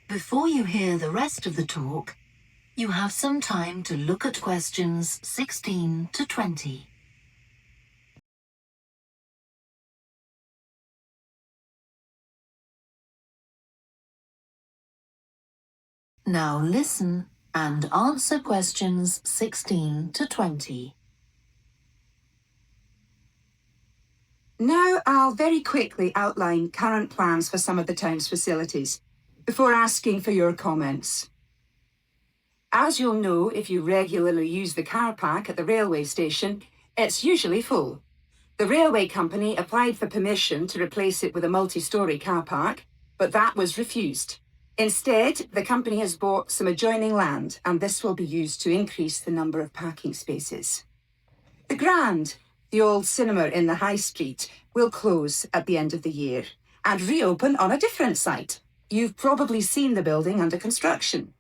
Before you hear the rest of the talk, you have some time to look at questions 16 to 20. Now listen and answer questions 16 to 20. Now I'll very quickly outline current plans for some of the town's facilities, before asking for your comments. As you'll know if you regularly use the car park at the railway station, it's usually full. The railway company applied for permission to replace it with a multi-storey car park, but that was refused. Instead, the company has bought some adjoining land, and this will be used to increase the number of parking spaces. The Grand, the old cinema in the High Street, will close at the end of the year and reopen on a different site. You've probably seen the building under construction.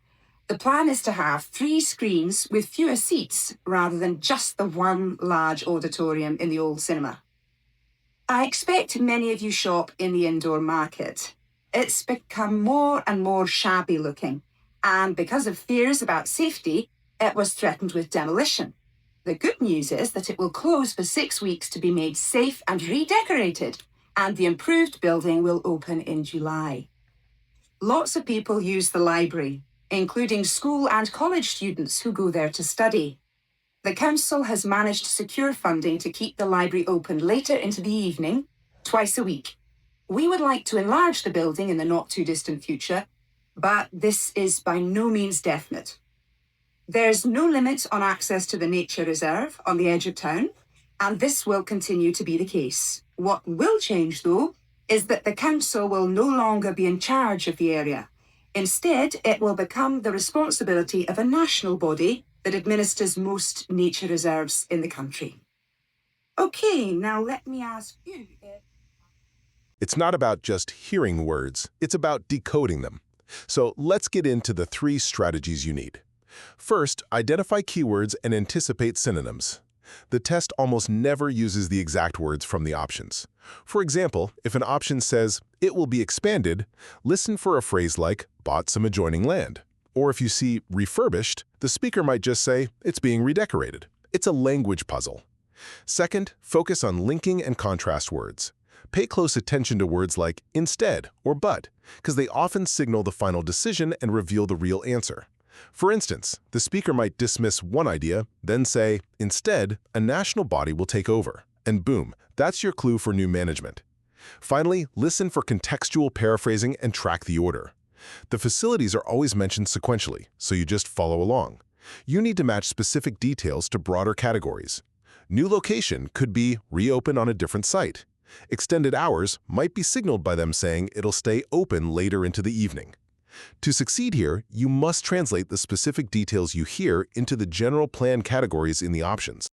The plan is to have 3 screens with fewer seats rather than just the one large auditorium in the old cinema. I expect many of you shop in the indoor market. It's become more and more shabby looking, and because of fears about safety, it was threatened with demolition. The good news is that it will close for 6 weeks to be made safe and redecorated, and the improved building will open in July. Lots of people use the library, including school and college students who go there to study. The council has managed to secure funding to keep the library open later into the evening, twice a week. We would like to enlarge the building in the not-too-distant future, but this is by no means definite. There's no limit on access to the nature reserve on the edge of town, and this will continue to be the case. What will change, though, is that the council will no longer be in charge of the area. Instead, it will become the responsibility of a national body that administers most nature reserves in the country. Okay, now let me ask you if... It's not about just hearing words, it's about decoding them. So let's get into the 3 strategies you need. First, identify keywords and anticipate synonyms. The test almost never uses the exact words from the options. For example, if an option says, "It will be expanded," listen for a phrase like, "bought some adjoining land." Or if you see "refurbished," the speaker might just say, "It's being redecorated." It's a language puzzle. Second, focus on linking and contrast words. Pay close attention to words like "instead" or "but," because they often signal the final decision and reveal the real answer. For instance, the speaker might dismiss one idea, then say, "Instead, a national body will take over." And boom, that's your clue for new management. Finally, listen for contextual paraphrasing and track the order. The facilities are always mentioned sequentially, so you just follow along. You need to match specific details to broader categories. New location could be reopen on a different site. Extended hours might be signaled by them saying it'll stay open later into the evening. To succeed here, you must translate the specific details you hear into the general plan categories in the options.